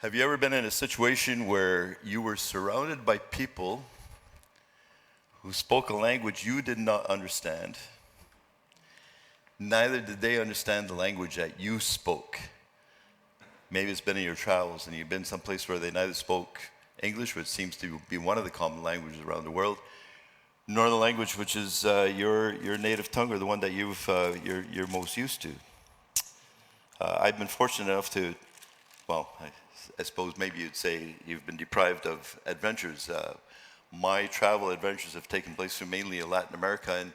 Have you ever been in a situation where you were surrounded by people who spoke a language you did not understand? Neither did they understand the language that you spoke. Maybe it's been in your travels and you've been someplace where they neither spoke English, which seems to be one of the common languages around the world, nor the language which is your native tongue or the one that you're most used to. I've been fortunate enough to, I suppose maybe you'd say you've been deprived of adventures. My travel adventures have taken place through mainly Latin America, and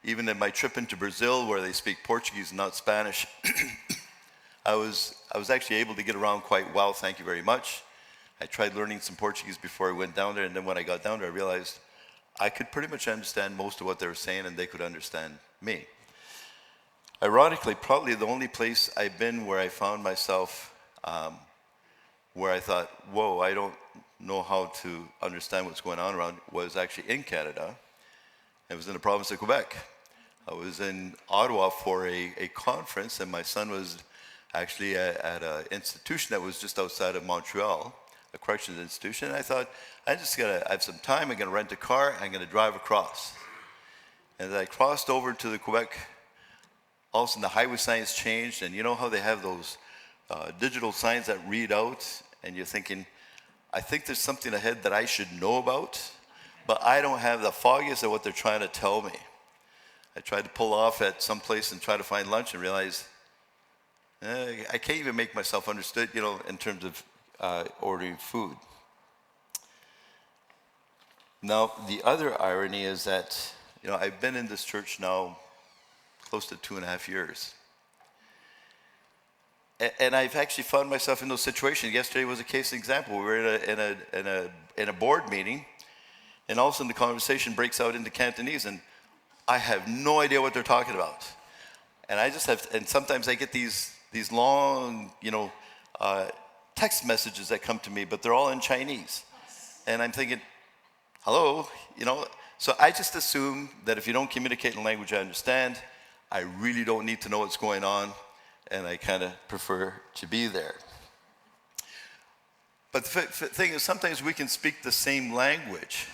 even in my trip into Brazil, where they speak Portuguese and not Spanish, I was actually able to get around quite well, thank you very much. I tried learning some Portuguese before I went down there, and then when I got down there, I realized I could pretty much understand most of what they were saying, and they could understand me. Ironically, probably the only place I've been where I found myself where I thought, whoa, I don't know how to understand what's going on around, was actually in Canada. It was in the province of Quebec. I was in Ottawa for a conference, and my son was actually at an institution that was just outside of Montreal, a corrections institution. And I thought, I have some time, I'm gonna rent a car, I'm gonna drive across. And as I crossed over to the Quebec, all of a sudden the highway signs changed, and you know how they have those digital signs that read out, and you're thinking, I think there's something ahead that I should know about, but I don't have the foggiest of what they're trying to tell me. I tried to pull off at some place and try to find lunch and realized I can't even make myself understood, in terms of ordering food. Now, the other irony is that, I've been in this church now close to 2.5 years. And I've actually found myself in those situations. Yesterday was a case example. We were in a board meeting, and all of a sudden the conversation breaks out into Cantonese, and I have no idea what they're talking about. And and sometimes I get these long, text messages that come to me, but they're all in Chinese. And I'm thinking, hello, So I just assume that if you don't communicate in a language I understand, I really don't need to know what's going on, and I kind of prefer to be there. But the thing is, sometimes we can speak the same language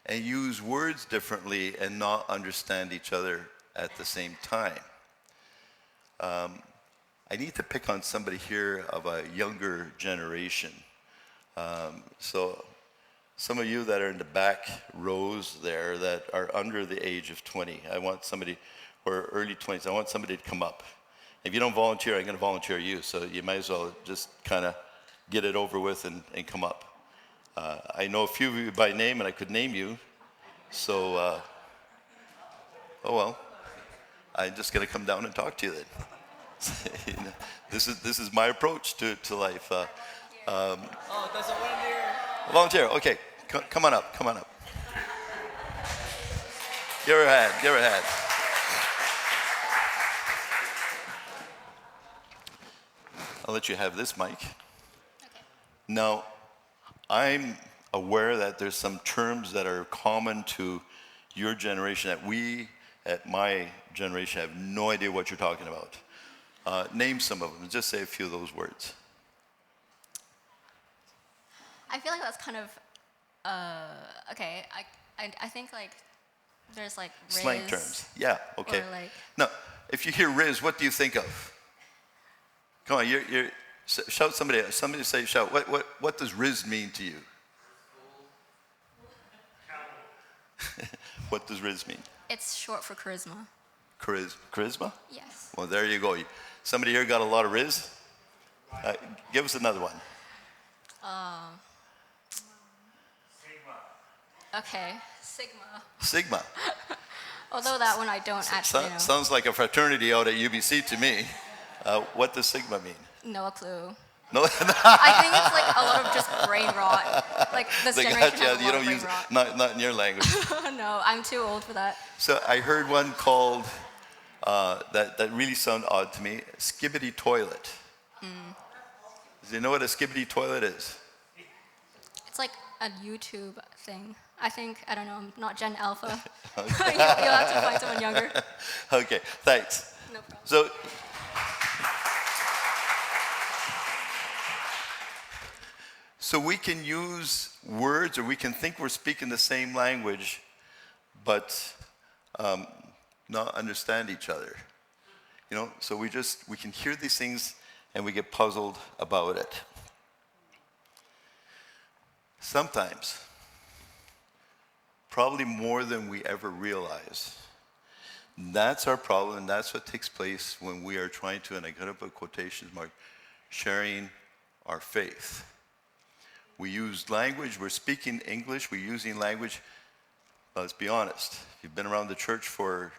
and use words differently and not understand each other at the same time. I need to pick on somebody here of a younger generation. So some of you that are in the back rows there that are under the age of 20, I want somebody, or early 20s, I want somebody to come up. If you don't volunteer, I'm going to volunteer you, so you might as well just kind of get it over with and come up. I know a few of you by name, and I could name you, so, oh well, I'm just going to come down and talk to you then. This is my approach to life. There's a volunteer. Volunteer, okay, come on up. Give her a hand. I'll let you have this mic. Okay. Now, I'm aware that there's some terms that are common to your generation that we, at my generation, have no idea what you're talking about. Name some of them. Just say a few of those words. I feel like that's kind of, okay. I think there's riz. Slang terms. Yeah, okay. Or Now, if you hear riz, what do you think of? Come on, you're shout somebody. Somebody say shout. What does riz mean to you? What does riz mean? It's short for charisma. Charisma? Yes. Well, there you go. Somebody here got a lot of riz? Give us another one. Okay, sigma. Sigma. Although that one I don't actually know. Sounds like a fraternity out at UBC to me. What does sigma mean? No clue. No. I think it's a lot of just brain rot. This generation has a lot of brain rot. Not in your language. No, I'm too old for that. So I heard one called, that really sounded odd to me, skibbity toilet. Do you know what a skibbity toilet is? It's like a YouTube thing. I don't know, I'm not Gen Alpha. You'll have to find someone younger. Okay, thanks. No problem. So So we can use words, or we can think we're speaking the same language, but not understand each other. You know, so we can hear these things and we get puzzled about it. Sometimes, probably more than we ever realize, that's our problem, and that's what takes place when we are trying to, and I got to put quotations mark, sharing our faith. We use language, we're speaking English, we're using language, but let's be honest, if you've been around the church for,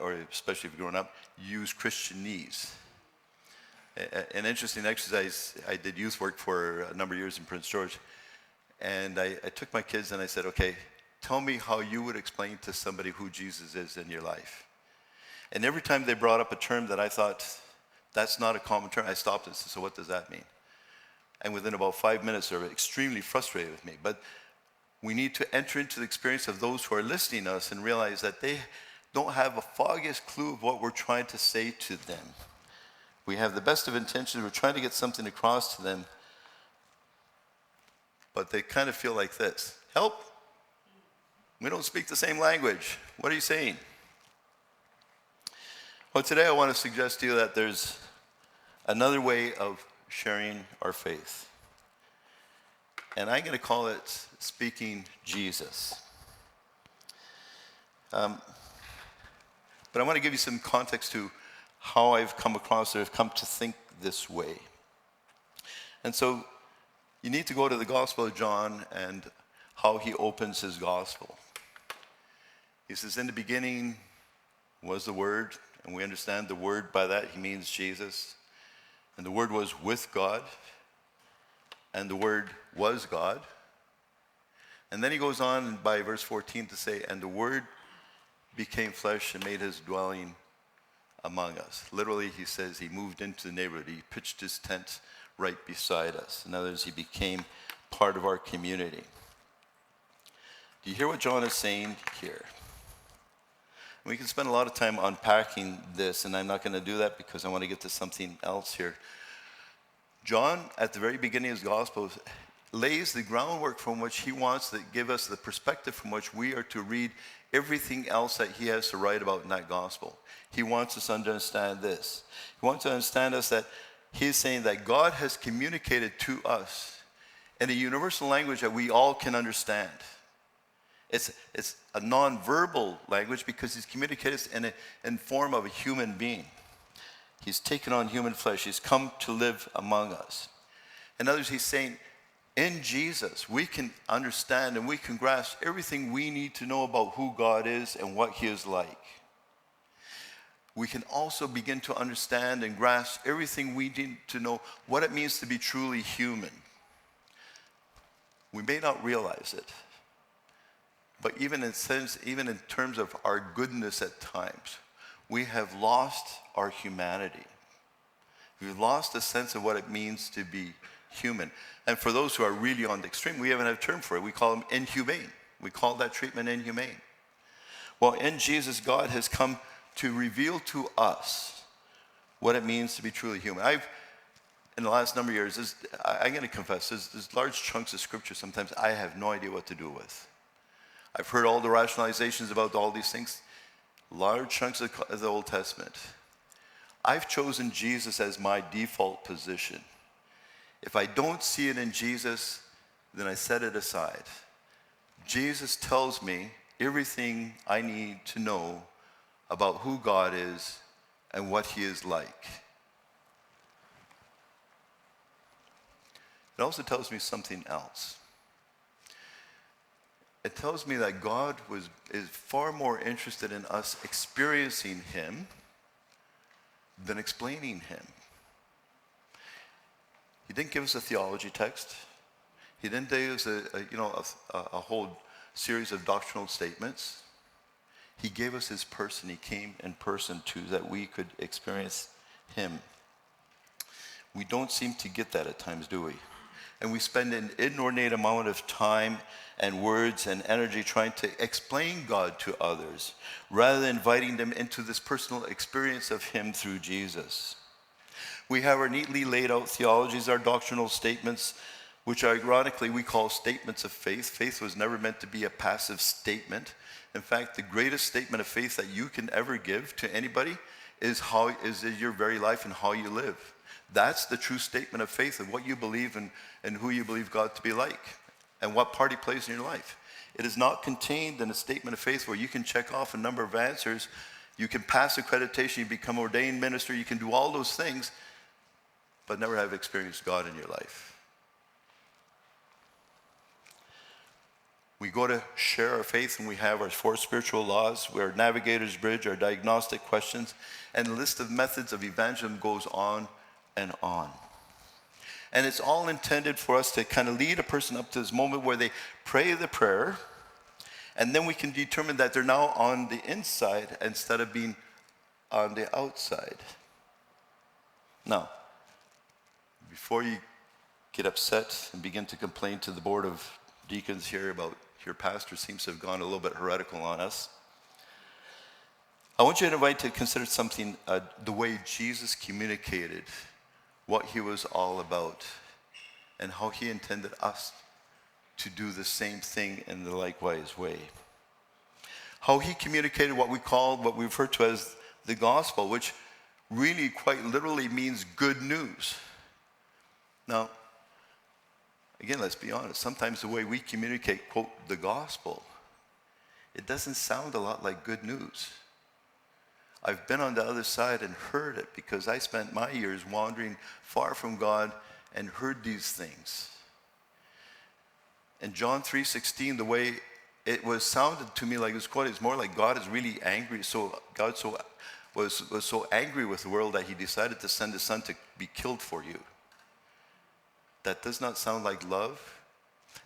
or especially if you've grown up, you use Christianese. An interesting exercise, I did youth work for a number of years in Prince George, and I took my kids and I said, okay, tell me how you would explain to somebody who Jesus is in your life. And every time they brought up a term that I thought, that's not a common term, I stopped and said, so what does that mean? And within about 5 minutes, they were extremely frustrated with me. But we need to enter into the experience of those who are listening to us and realize that they don't have a foggiest clue of what we're trying to say to them. We have the best of intentions, we're trying to get something across to them, but they kind of feel like this: help, we don't speak the same language. What are you saying? Well, today I want to suggest to you that there's another way of sharing our faith. And I'm going to call it speaking Jesus. But I want to give you some context to how I've come across, or I've come to think this way. And so you need to go to the Gospel of John and how he opens his Gospel. He says, in the beginning was the Word, and we understand the Word by that, he means Jesus. And the Word was with God, and the Word was God. And then he goes on by verse 14 to say, and the Word became flesh and made his dwelling among us. Literally, he says he moved into the neighborhood. He pitched his tent right beside us. In other words, he became part of our community. Do you hear what John is saying here? We can spend a lot of time unpacking this, and I'm not going to do that because I want to get to something else here. John, at the very beginning of his gospel, lays the groundwork from which he wants to give us the perspective from which we are to read everything else that he has to write about in that gospel. He wants us to understand this. He wants to understand us that he's saying that God has communicated to us in a universal language that we all can understand. It's a non-verbal language because he's communicated in form of a human being. He's taken on human flesh. He's come to live among us. In other words, he's saying, in Jesus, we can understand and we can grasp everything we need to know about who God is and what he is like. We can also begin to understand and grasp everything we need to know what it means to be truly human. We may not realize it, but even in terms of our goodness at times, we have lost our humanity. We've lost a sense of what it means to be human. And for those who are really on the extreme, we even have a term for it. We call them inhumane. We call that treatment inhumane. Well, in Jesus, God has come to reveal to us what it means to be truly human. In the last number of years, I'm going to confess, there's large chunks of scripture sometimes I have no idea what to do with. I've heard all the rationalizations about all these things, large chunks of the Old Testament. I've chosen Jesus as my default position. If I don't see it in Jesus, then I set it aside. Jesus tells me everything I need to know about who God is and what he is like. It also tells me something else. It tells me that God is far more interested in us experiencing him than explaining him. He didn't give us a theology text. He didn't give us a whole series of doctrinal statements. He gave us his person. He came in person too, that we could experience him. We don't seem to get that at times, do we? And we spend an inordinate amount of time and words and energy trying to explain God to others, rather than inviting them into this personal experience of him through Jesus. We have our neatly laid out theologies, our doctrinal statements, which ironically we call statements of faith. Faith was never meant to be a passive statement. In fact, the greatest statement of faith that you can ever give to anybody is your very life and how you live. That's the true statement of faith, of what you believe and who you believe God to be like, and what part he plays in your life. It is not contained in a statement of faith where you can check off a number of answers, you can pass accreditation, you become ordained minister, you can do all those things, but never have experienced God in your life. We go to share our faith and we have our 4 spiritual laws, our navigator's bridge, our diagnostic questions, and the list of methods of evangelism goes on and on. And it's all intended for us to kind of lead a person up to this moment where they pray the prayer, and then we can determine that they're now on the inside instead of being on the outside. Now, before you get upset and begin to complain to the board of deacons here about your pastor seems to have gone a little bit heretical on us, I want you to invite to consider something, the way Jesus communicated what he was all about and how he intended us to do the same thing in the likewise way. How he communicated what we refer to as the gospel, which really quite literally means good news. Now, again, let's be honest. Sometimes the way we communicate, quote, the gospel, it doesn't sound a lot like good news. I've been on the other side and heard it because I spent my years wandering far from God and heard these things. In John 3:16, the way it was sounded to me like this quote is more like God is really angry. So God was so angry with the world that he decided to send his son to be killed for you. That does not sound like love,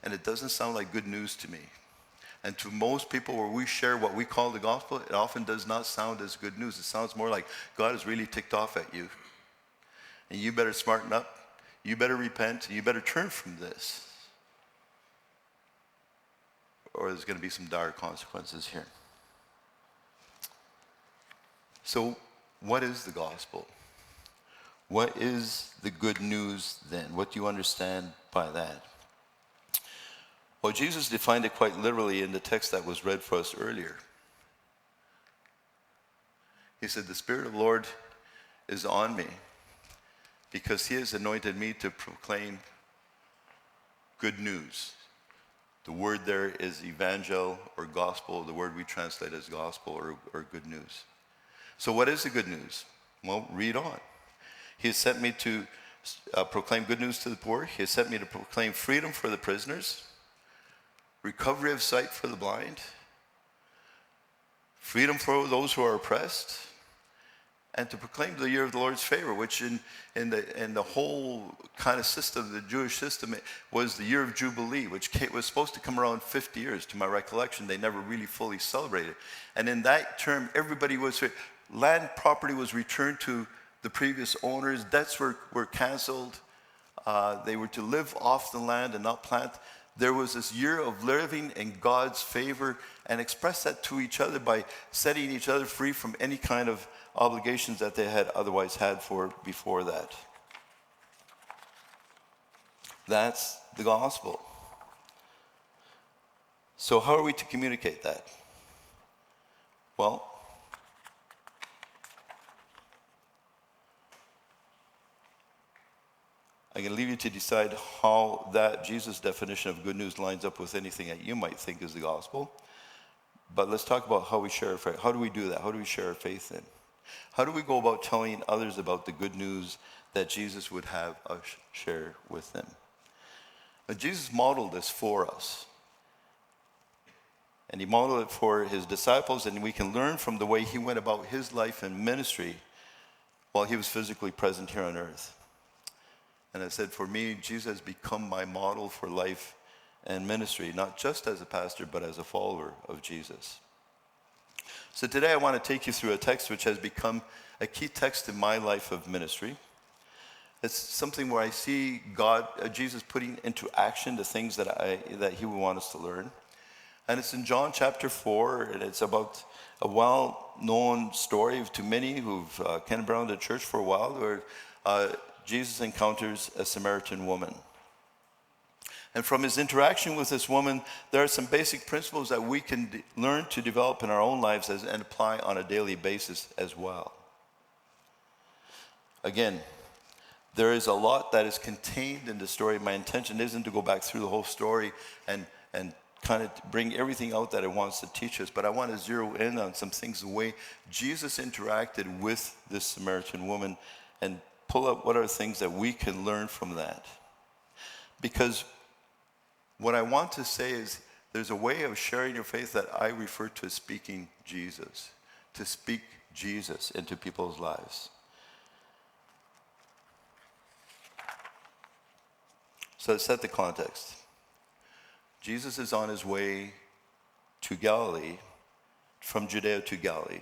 and it doesn't sound like good news to me. And to most people where we share what we call the gospel, it often does not sound as good news. It sounds more like God is really ticked off at you. And you better smarten up, you better repent, and you better turn from this. Or there's going to be some dire consequences here. So, what is the gospel? What is the good news then? What do you understand by that? Well, Jesus defined it quite literally in the text that was read for us earlier. He said, the Spirit of the Lord is on me because he has anointed me to proclaim good news. The word there is evangel or gospel. The word we translate as gospel or good news. So what is the good news? Well, read on. He has sent me to proclaim good news to the poor. He has sent me to proclaim freedom for the prisoners, recovery of sight for the blind, freedom for those who are oppressed, and to proclaim the year of the Lord's favor, which in the whole kind of system, the Jewish system, it was the year of Jubilee, which was supposed to come around 50 years. To my recollection, they never really fully celebrated. And in that term, land property was returned to the previous owners, debts were canceled, they were to live off the land and not plant. There was this year of living in God's favor and express that to each other by setting each other free from any kind of obligations that they had otherwise had before that. That's the gospel. So how are we to communicate that? Well, I'm going to leave you to decide how that Jesus' definition of good news lines up with anything that you might think is the gospel. But let's talk about how we share our faith. How do we do that? How do we share our faith in? How do we go about telling others about the good news that Jesus would have us share with them? But Jesus modeled this for us. And he modeled it for his disciples, and we can learn from the way he went about his life and ministry while he was physically present here on earth. And I said, for me, Jesus has become my model for life and ministry, not just as a pastor, but as a follower of Jesus. So today I want to take you through a text which has become a key text in my life of ministry. It's something where I see Jesus putting into action the things that he would want us to learn. And it's in John chapter 4, and it's about a well-known story to many who've kind of been around the church for a while, where Jesus encounters a Samaritan woman. And from his interaction with this woman, there are some basic principles that we can learn to develop in our own lives and apply on a daily basis as well. Again, there is a lot that is contained in the story. My intention isn't to go back through the whole story and kind of bring everything out that it wants to teach us, but I want to zero in on some things, the way Jesus interacted with this Samaritan woman, and pull up what are things that we can learn from that. Because what I want to say is there's a way of sharing your faith that I refer to as speaking Jesus, to speak Jesus into people's lives. So let's set the context. Jesus is on his way to Galilee, from Judea to Galilee.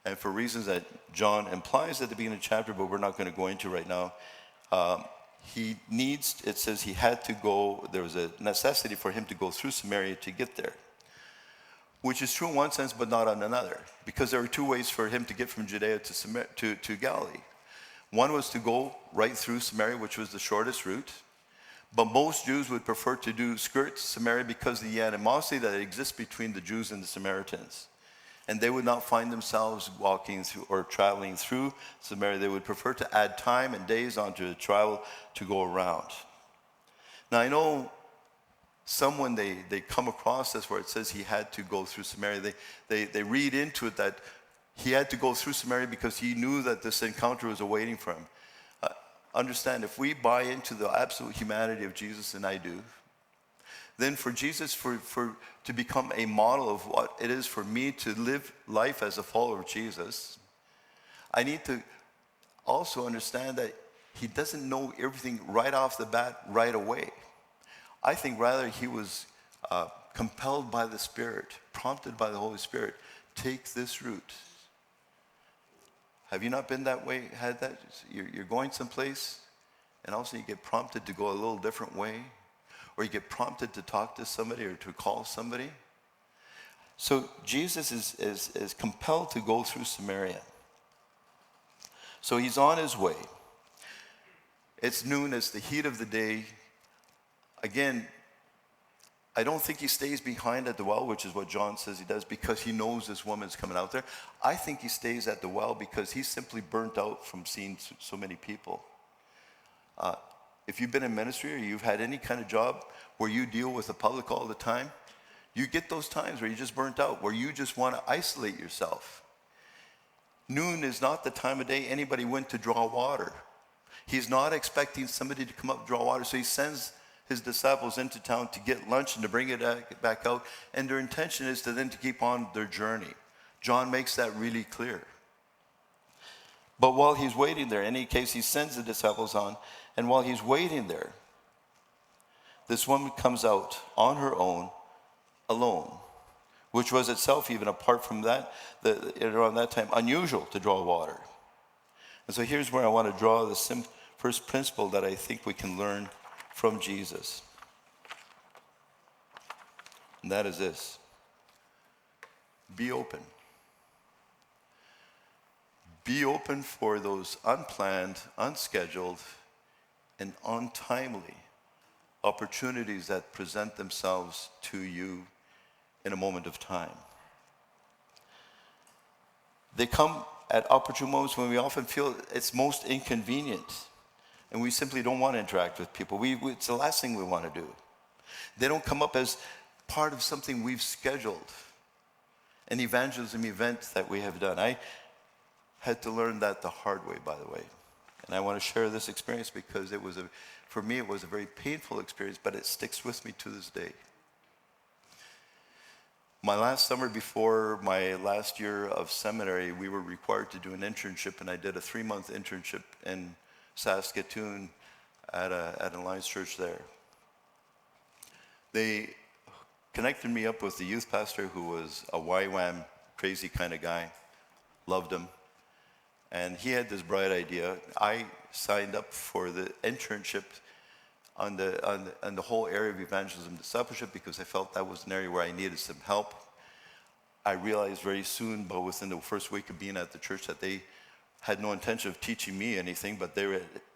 And for reasons that John implies at the beginning of the chapter, but we're not going to go into right now, it says he had to go, there was a necessity for him to go through Samaria to get there. Which is true in one sense, but not in another. Because there were two ways for him to get from Judea to Galilee. One was to go right through Samaria, which was the shortest route. But most Jews would prefer to skirt Samaria because of the animosity that exists between the Jews and the Samaritans. And they would not find themselves walking through or traveling through Samaria. They would prefer to add time and days onto the travel to go around. Now I know someone they come across this where it says he had to go through Samaria. They read into it that he had to go through Samaria because he knew that this encounter was awaiting for him. Understand, if we buy into the absolute humanity of Jesus, and I do, then for Jesus to become a model of what it is for me to live life as a follower of Jesus, I need to also understand that he doesn't know everything right off the bat, right away. I think rather he was compelled by the Spirit, prompted by the Holy Spirit, take this route. Have you not been that way, had that? You're going someplace, and also you get prompted to go a little different way, or you get prompted to talk to somebody or to call somebody. So Jesus is compelled to go through Samaria. So he's on his way. It's noon, it's the heat of the day. Again, I don't think he stays behind at the well, which is what John says he does, because he knows this woman's coming out there. I think he stays at the well because he's simply burnt out from seeing so many people. If you've been in ministry or you've had any kind of job where you deal with the public all the time, you get those times where you're just burnt out, where you just want to isolate yourself. Noon is not the time of day anybody went to draw water. He's not expecting somebody to come up and draw water, so he sends his disciples into town to get lunch and to bring it back out, and their intention is to keep on their journey. John makes that really clear. But while he's waiting there, in any case, he sends the disciples on, and while he's waiting there, this woman comes out on her own, alone, which was itself, even apart from that, around that time, unusual to draw water. And so here's where I want to draw the first principle that I think we can learn from Jesus. And that is this: be open. Be open for those unplanned, unscheduled, and untimely opportunities that present themselves to you in a moment of time. They come at opportune moments when we often feel it's most inconvenient, and we simply don't want to interact with people. It's the last thing we want to do. They don't come up as part of something we've scheduled, an evangelism event that we have done. I had to learn that the hard way, by the way. And I want to share this experience because for me, it was a very painful experience, but it sticks with me to this day. My last summer before my last year of seminary, we were required to do an internship, and I did a 3-month internship in Saskatoon at an Alliance church there. They connected me up with the youth pastor who was a YWAM crazy kind of guy. Loved him. And he had this bright idea. I signed up for the internship on the whole area of evangelism discipleship because I felt that was an area where I needed some help. I realized very soon, but within the first week of being at the church, that they had no intention of teaching me anything, but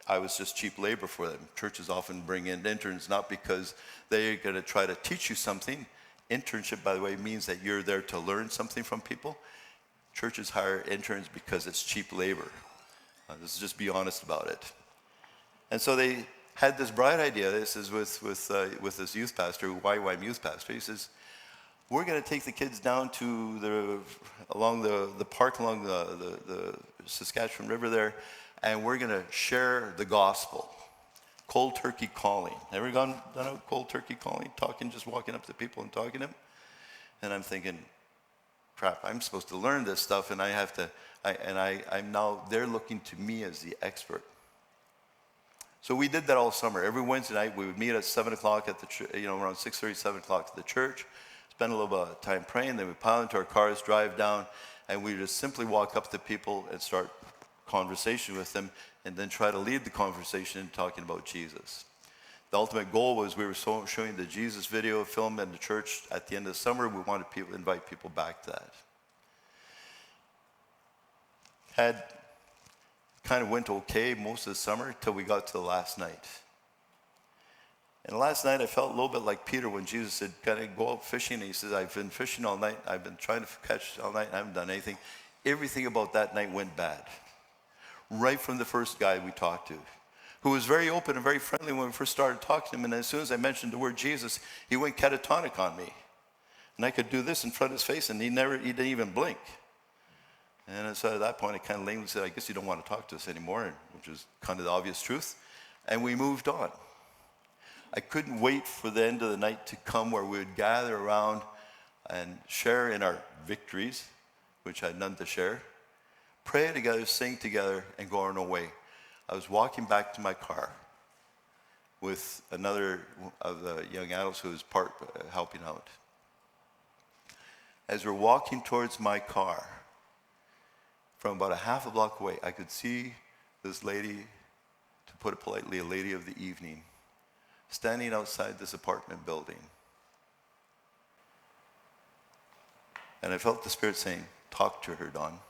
I was just cheap labor for them. Churches often bring in interns not because they're going to try to teach you something. Internship, by the way, means that you're there to learn something from people. Churches hire interns because it's cheap labor. Let's just be honest about it. And so they had this bright idea. This is with this youth pastor, YWAM youth pastor. He says, we're going to take the kids down to along the park along the Saskatchewan River there, and we're going to share the gospel. Cold turkey calling. Ever done a cold turkey calling? Just walking up to people and talking to them? And I'm thinking, crap, I'm supposed to learn this stuff, and I'm now, they're looking to me as the expert. So we did that all summer. Every Wednesday night, we would meet at 7 o'clock at around 6:30, 7 o'clock at the church, spend a little bit of time praying, then we pile into our cars, drive down, and we just simply walk up to people and start conversation with them, and then try to lead the conversation in talking about Jesus. The ultimate goal was we were showing the Jesus video film in the church at the end of the summer. We wanted to invite people back to that. Kind of went okay most of the summer till we got to the last night. And last night I felt a little bit like Peter when Jesus said, "Can I go out fishing?" And he says, "I've been fishing all night. I've been trying to catch all night. I haven't done anything." Everything about that night went bad. Right from the first guy we talked to, who was very open and very friendly when we first started talking to him. And as soon as I mentioned the word Jesus, he went catatonic on me. And I could do this in front of his face, and he didn't even blink. And so at that point, I kind of lamely said, "I guess you don't want to talk to us anymore," which is kind of the obvious truth. And we moved on. I couldn't wait for the end of the night to come where we would gather around and share in our victories, which I had none to share, pray together, sing together, and go on our way. I was walking back to my car with another of the young adults who was helping out. As we're walking towards my car, from about a half a block away, I could see this lady, to put it politely, a lady of the evening, standing outside this apartment building. And I felt the Spirit saying, "Talk to her, Don."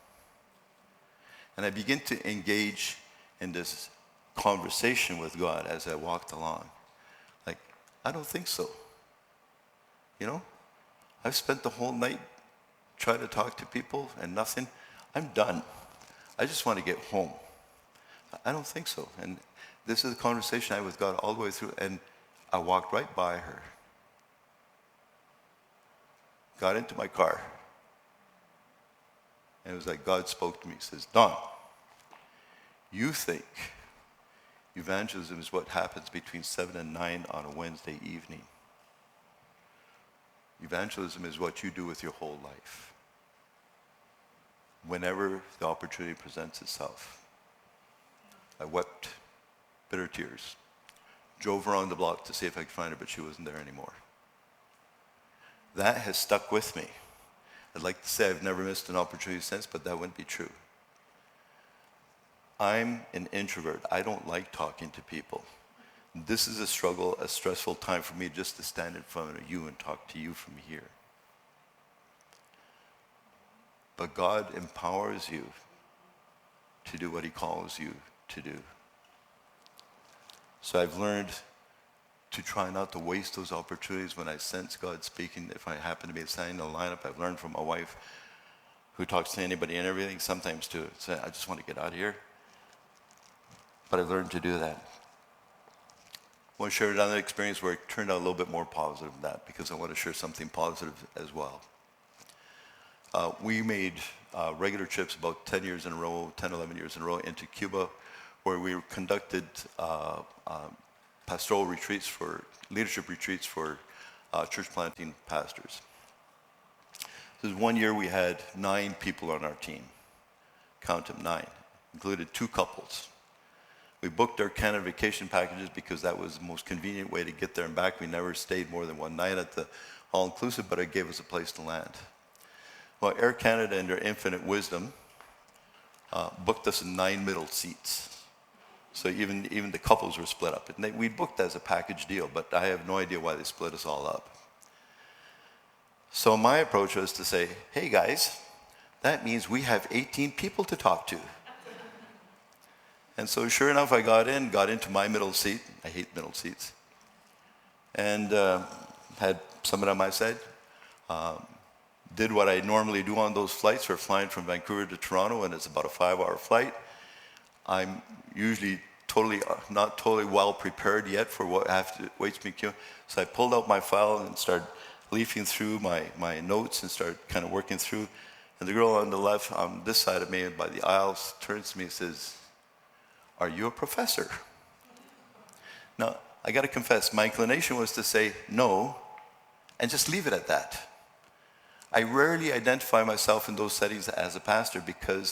And I began to engage in this conversation with God as I walked along. Like, I don't think so. I've spent the whole night trying to talk to people and nothing. I'm done. I just want to get home. I don't think so. And this is a conversation I had with God all the way through, and I walked right by her. Got into my car. And it was like God spoke to me. He says, "Don, you think evangelism is what happens between 7 and 9 on a Wednesday evening. Evangelism is what you do with your whole life. Whenever the opportunity presents itself." I wept bitter tears. Drove around the block to see if I could find her, but she wasn't there anymore. That has stuck with me. I'd like to say I've never missed an opportunity since, but that wouldn't be true. I'm an introvert. I don't like talking to people. This is a struggle, a stressful time for me just to stand in front of you and talk to you from here. But God empowers you to do what he calls you to do. So I've learned to try not to waste those opportunities when I sense God speaking. If I happen to be standing in the lineup, I've learned from my wife, who talks to anybody and everything, sometimes to say, "I just want to get out of here." But I learned to do that. I want to share another experience where it turned out a little bit more positive than that, because I want to share something positive as well. We made regular trips about 10 years in a row, 10, 11 years in a row into Cuba, where we conducted pastoral retreats leadership retreats for church planting pastors. This is one year we had 9 people on our team. Count them, 9. Included 2 couples. We booked our Canada vacation packages because that was the most convenient way to get there and back. We never stayed more than one night at the all-inclusive, but it gave us a place to land. Well, Air Canada, in their infinite wisdom, booked us in 9 middle seats. So even the couples were split up. And we booked as a package deal, but I have no idea why they split us all up. So my approach was to say, "Hey guys, that means we have 18 people to talk to." And so sure enough, I got into my middle seat. I hate middle seats. And had someone on my side. Did what I normally do on those flights. We're flying from Vancouver to Toronto, and it's about a 5-hour flight. I'm usually not totally well prepared yet for what waits me. So I pulled out my file and started leafing through my notes and started kind of working through. And the girl on the left, on this side of me by the aisles, turns to me and says, "Are you a professor?" Now, I got to confess, my inclination was to say no and just leave it at that. I rarely identify myself in those settings as a pastor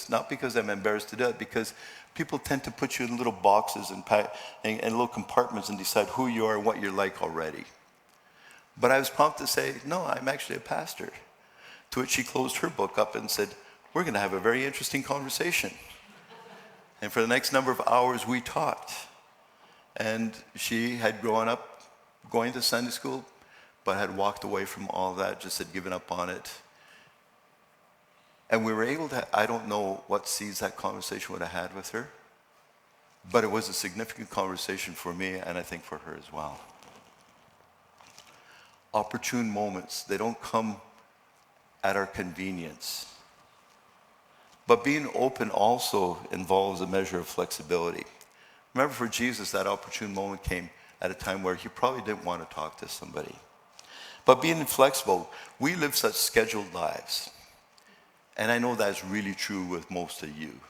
not because I'm embarrassed to do it, because people tend to put you in little boxes and little compartments and decide who you are and what you're like already. But I was prompted to say, no, I'm actually a pastor. To which she closed her book up and said, "We're going to have a very interesting conversation." And for the next number of hours, we talked. And she had grown up going to Sunday school, but had walked away from all of that, just had given up on it. And we were able to, I don't know what seeds that conversation would have had with her, but it was a significant conversation for me, and I think for her as well. Opportune moments, they don't come at our convenience. But being open also involves a measure of flexibility. Remember, for Jesus, that opportune moment came at a time where he probably didn't want to talk to somebody. But being flexible, we live such scheduled lives. And I know that's really true with most of you.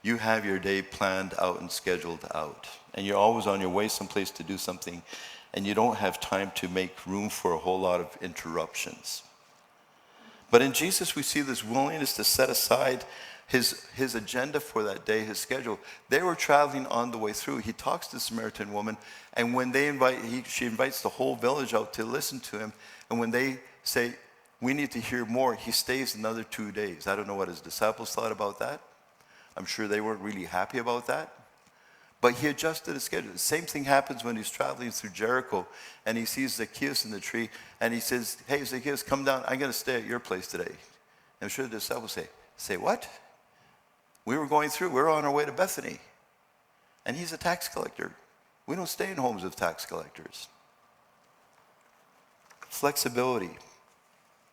You have your day planned out and scheduled out. And you're always on your way someplace to do something, and you don't have time to make room for a whole lot of interruptions. But in Jesus, we see this willingness to set aside his agenda for that day, his schedule. They were traveling on the way through. He talks to the Samaritan woman, and when she invites the whole village out to listen to him. And when they say, "We need to hear more," he stays another 2 days. I don't know what his disciples thought about that. I'm sure they weren't really happy about that. But he adjusted his schedule. The same thing happens when he's traveling through Jericho and he sees Zacchaeus in the tree and he says, "Hey, Zacchaeus, come down. I'm going to stay at your place today." And I'm sure the disciples say, "What? We were going through. We're on our way to Bethany. And he's a tax collector. We don't stay in homes of tax collectors." Flexibility.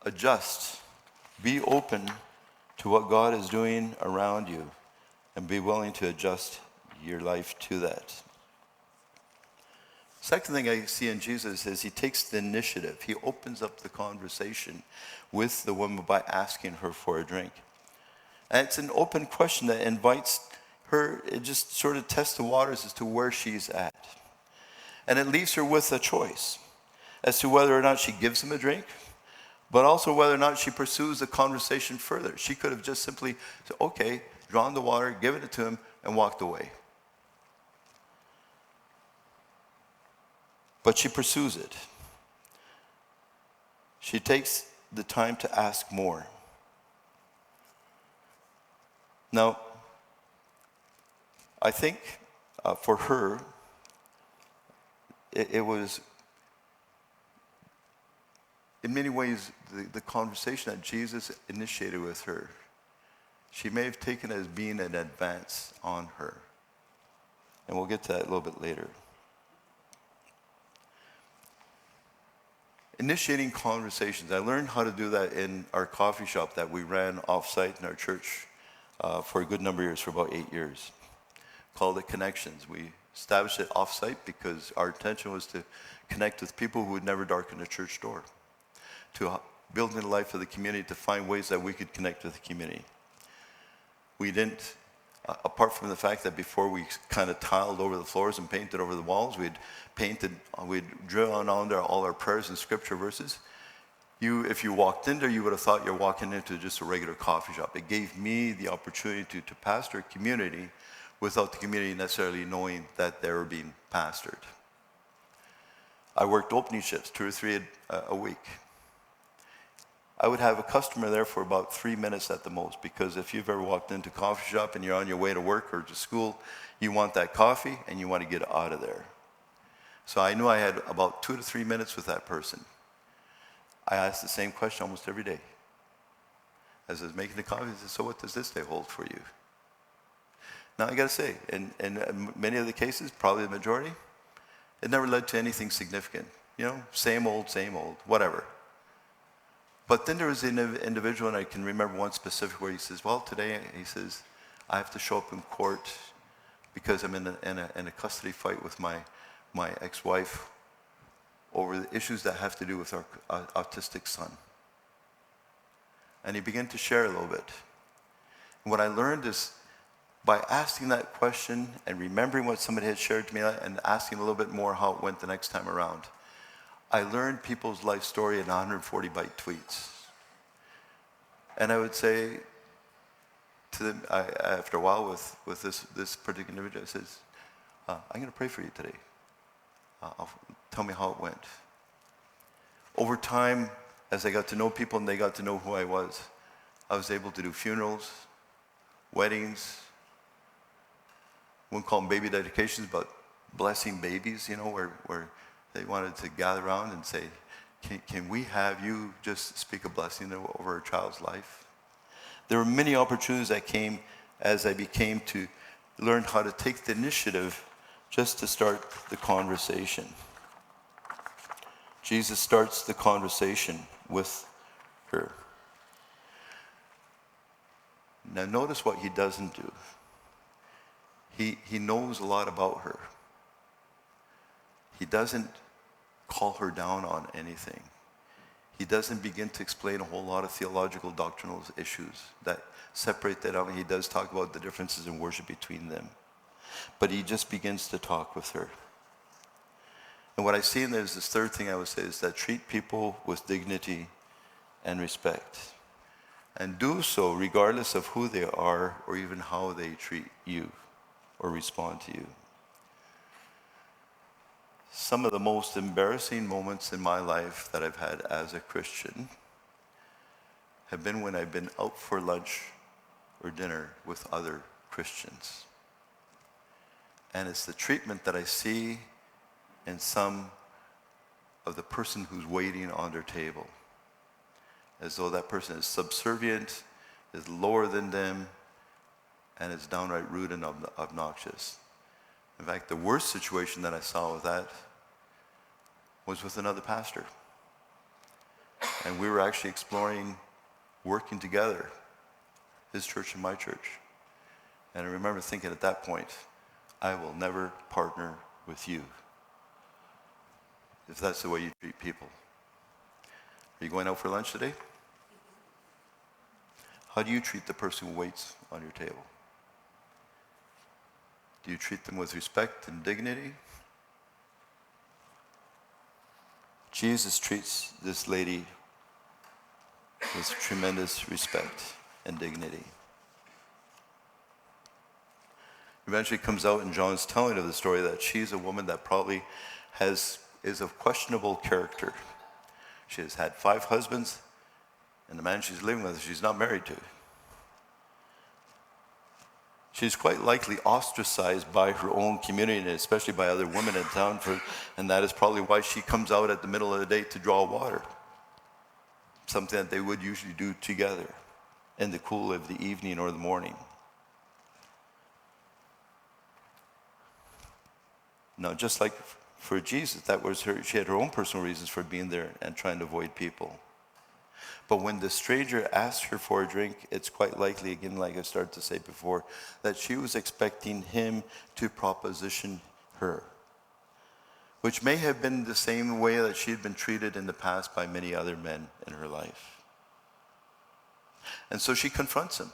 Adjust. Be open to what God is doing around you and be willing to adjust your life to that. Second thing I see in Jesus is he takes the initiative. He opens up the conversation with the woman by asking her for a drink. And it's an open question that invites her, it just sort of tests the waters as to where she's at. And it leaves her with a choice as to whether or not she gives him a drink, but also whether or not she pursues the conversation further. She could have just simply said, okay, drawn the water, given it to him, and walked away. But she pursues it. She takes the time to ask more. Now, I think for her, it was, in many ways, the conversation that Jesus initiated with her. She may have taken it as being an advance on her. And we'll get to that a little bit later. Initiating conversations. I learned how to do that in our coffee shop that we ran off-site in our church for a good number of years, for about 8 years, called it Connections. We established it off-site because our intention was to connect with people who would never darken a church door, to build in the life of the community, to find ways that we could connect with the community. We didn't, apart from the fact that before we kind of tiled over the floors and painted over the walls, we'd drawn on there all our prayers and scripture verses. If you walked in there, you would have thought you're walking into just a regular coffee shop. It gave me the opportunity to pastor a community without the community necessarily knowing that they were being pastored. I worked opening shifts, 2 or 3 a week. I would have a customer there for about 3 minutes at the most, because if you've ever walked into a coffee shop and you're on your way to work or to school, you want that coffee and you want to get out of there. So I knew I had about 2 to 3 minutes with that person. I asked the same question almost every day. As I was making the coffee, I said, "So what does this day hold for you?" Now I got to say, in many of the cases, probably the majority, it never led to anything significant. You know, same old, whatever. But then there was an individual, and I can remember one specific where he says, well, today, he says, I have to show up in court because I'm in a custody fight with my ex-wife over the issues that have to do with our autistic son. And he began to share a little bit. And what I learned is, by asking that question and remembering what somebody had shared to me and asking a little bit more how it went the next time around, I learned people's life story in 140 byte tweets. And I would say to them, after a while with this particular individual, I says, I'm going to pray for you today. Tell me how it went. Over time, as I got to know people and they got to know who I was able to do funerals, weddings, wouldn't call them baby dedications, but blessing babies, you know, where they wanted to gather around and say, can we have you just speak a blessing over a child's life? There were many opportunities that came as I became to learn how to take the initiative just to start the conversation. Jesus starts the conversation with her. Now notice what he doesn't do. He knows a lot about her. He doesn't call her down on anything. He doesn't begin to explain a whole lot of theological doctrinal issues that separate that out. He does talk about the differences in worship between them. But he just begins to talk with her. And what I see in there is this third thing I would say is that treat people with dignity and respect. And do so regardless of who they are or even how they treat you or respond to you. Some of the most embarrassing moments in my life that I've had as a Christian have been when I've been out for lunch or dinner with other Christians. And it's the treatment that I see in some of the person who's waiting on their table, as though that person is subservient, is lower than them, and is downright rude and obnoxious. In fact, the worst situation that I saw with that was with another pastor. And we were actually exploring working together, his church and my church. And I remember thinking at that point, I will never partner with you if that's the way you treat people. Are you going out for lunch today? How do you treat the person who waits on your table? Do you treat them with respect and dignity? Jesus treats this lady with tremendous respect and dignity. Eventually it comes out in John's telling of the story that she's a woman that probably is of questionable character. She has had 5 husbands, and the man she's living with, she's not married to. She's quite likely ostracized by her own community, and especially by other women in town, and that is probably why she comes out at the middle of the day to draw water. Something that they would usually do together in the cool of the evening or the morning. Now, just like for Jesus, that was her. She had her own personal reasons for being there and trying to avoid people. But when the stranger asked her for a drink, it's quite likely, again, like I started to say before, that she was expecting him to proposition her, which may have been the same way that she had been treated in the past by many other men in her life. And so she confronts him.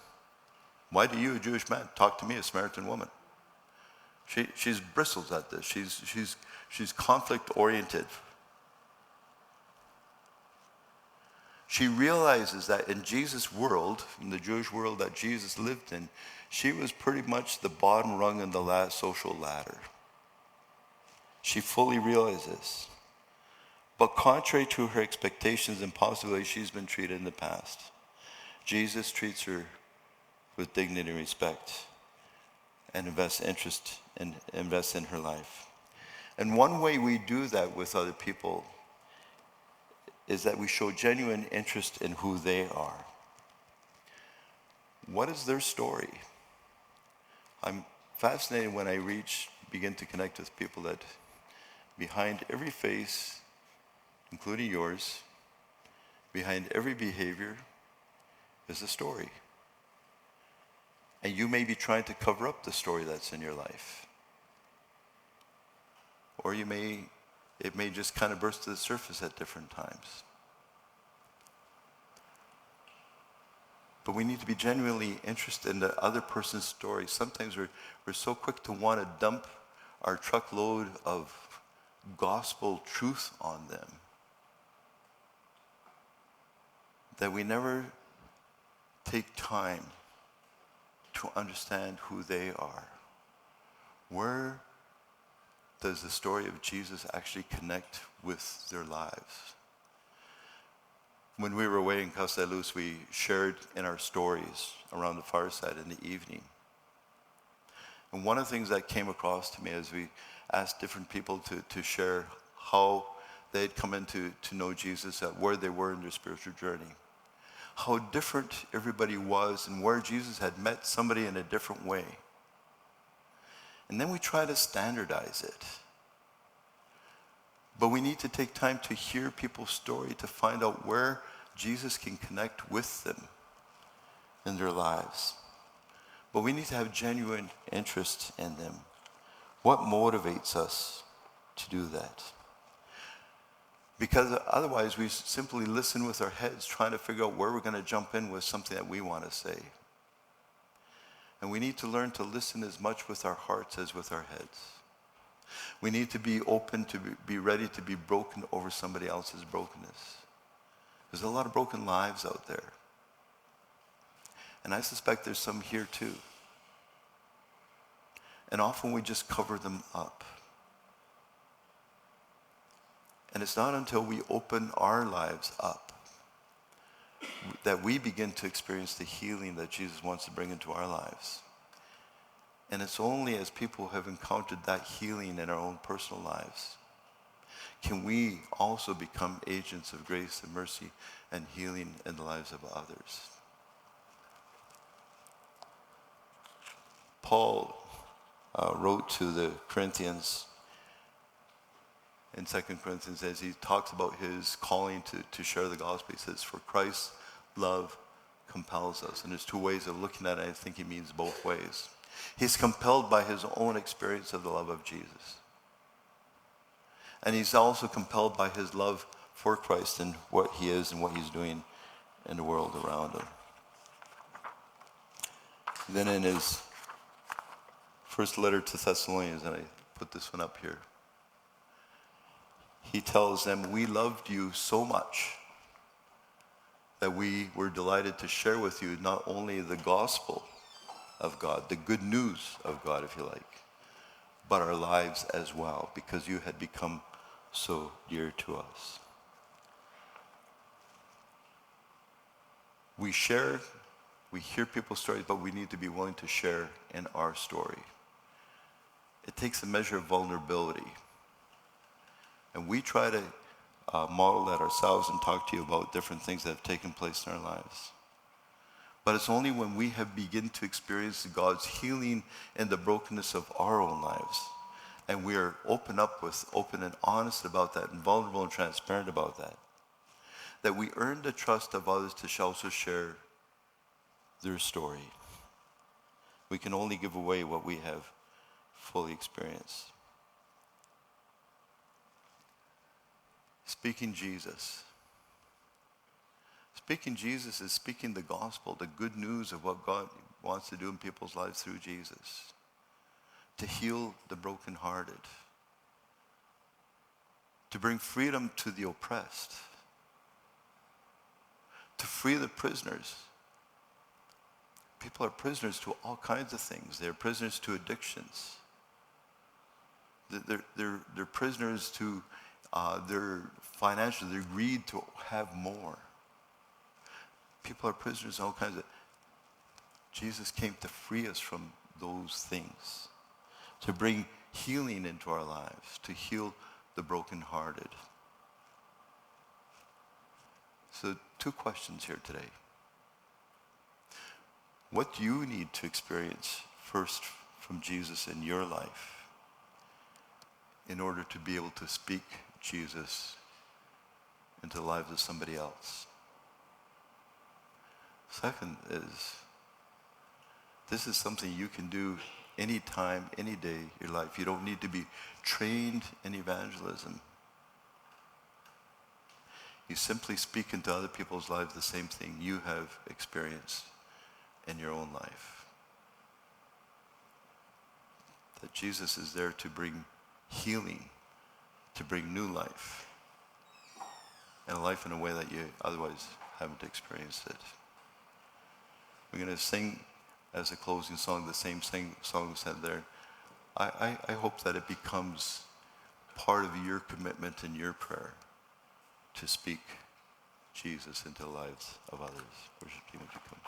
Why do you, a Jewish man, talk to me, a Samaritan woman? She's bristles at this. She's conflict-oriented. She realizes that in Jesus' world, in the Jewish world that Jesus lived in, she was pretty much the bottom rung in the last social ladder. She fully realized this. But contrary to her expectations and possibly she's been treated in the past, Jesus treats her with dignity and respect and invests in her life. And one way we do that with other people is that we show genuine interest in who they are. What is their story? I'm fascinated when I begin to connect with people that behind every face, including yours, behind every behavior is a story. And you may be trying to cover up the story that's in your life. Or it may just kind of burst to the surface at different times. But we need to be genuinely interested in the other person's story. Sometimes we're so quick to want to dump our truckload of gospel truth on them that we never take time to understand who they are. Where does the story of Jesus actually connect with their lives? When we were away in Costa Luz, we shared in our stories around the fireside in the evening. And one of the things that came across to me as we asked different people to share how they had come into to know Jesus, where they were in their spiritual journey, how different everybody was and where Jesus had met somebody in a different way. And then we try to standardize it. But we need to take time to hear people's story to find out where Jesus can connect with them in their lives. But we need to have genuine interest in them. What motivates us to do that? Because otherwise we simply listen with our heads, trying to figure out where we're going to jump in with something that we want to say. And we need to learn to listen as much with our hearts as with our heads. We need to be open to be ready to be broken over somebody else's brokenness. There's a lot of broken lives out there. And I suspect there's some here too. And often we just cover them up. And it's not until we open our lives up that we begin to experience the healing that Jesus wants to bring into our lives. And it's only as people have encountered that healing in our own personal lives can we also become agents of grace and mercy and healing in the lives of others. Paul wrote to the Corinthians in 2 Corinthians as he talks about his calling to share the gospel. He says, for Christ's love compels us. And there's two ways of looking at it. I think he means both ways. He's compelled by his own experience of the love of Jesus. And he's also compelled by his love for Christ and what he is and what he's doing in the world around him. Then in his first letter to Thessalonians, and I put this one up here, he tells them, we loved you so much that we were delighted to share with you not only the gospel of God, the good news of God, if you like, but our lives as well, because you had become so dear to us. We hear people's stories, but we need to be willing to share in our story. It takes a measure of vulnerability. And we try to model that ourselves and talk to you about different things that have taken place in our lives. But it's only when we have begun to experience God's healing in the brokenness of our own lives, and we are open and honest about that, and vulnerable and transparent about that, that we earn the trust of others to also share their story. We can only give away what we have fully experienced. Speaking Jesus. Speaking Jesus is speaking the gospel, the good news of what God wants to do in people's lives through Jesus. To heal the brokenhearted. To bring freedom to the oppressed. To free the prisoners. People are prisoners to all kinds of things. They're prisoners to addictions. They're prisoners to their financial, their greed to have more. People are prisoners of all kinds of. Jesus came to free us from those things, to bring healing into our lives, to heal the brokenhearted. So 2 questions here today. What do you need to experience first from Jesus in your life in order to be able to speak Jesus into the lives of somebody else. Second is, this is something you can do anytime, any day in your life. You don't need to be trained in evangelism. You simply speak into other people's lives the same thing you have experienced in your own life. That Jesus is there to bring healing, to bring new life, and a life in a way that you otherwise haven't experienced it. We're going to sing as a closing song the same song we said there. I hope that it becomes part of your commitment and your prayer to speak Jesus into the lives of others. Worship team, would you come?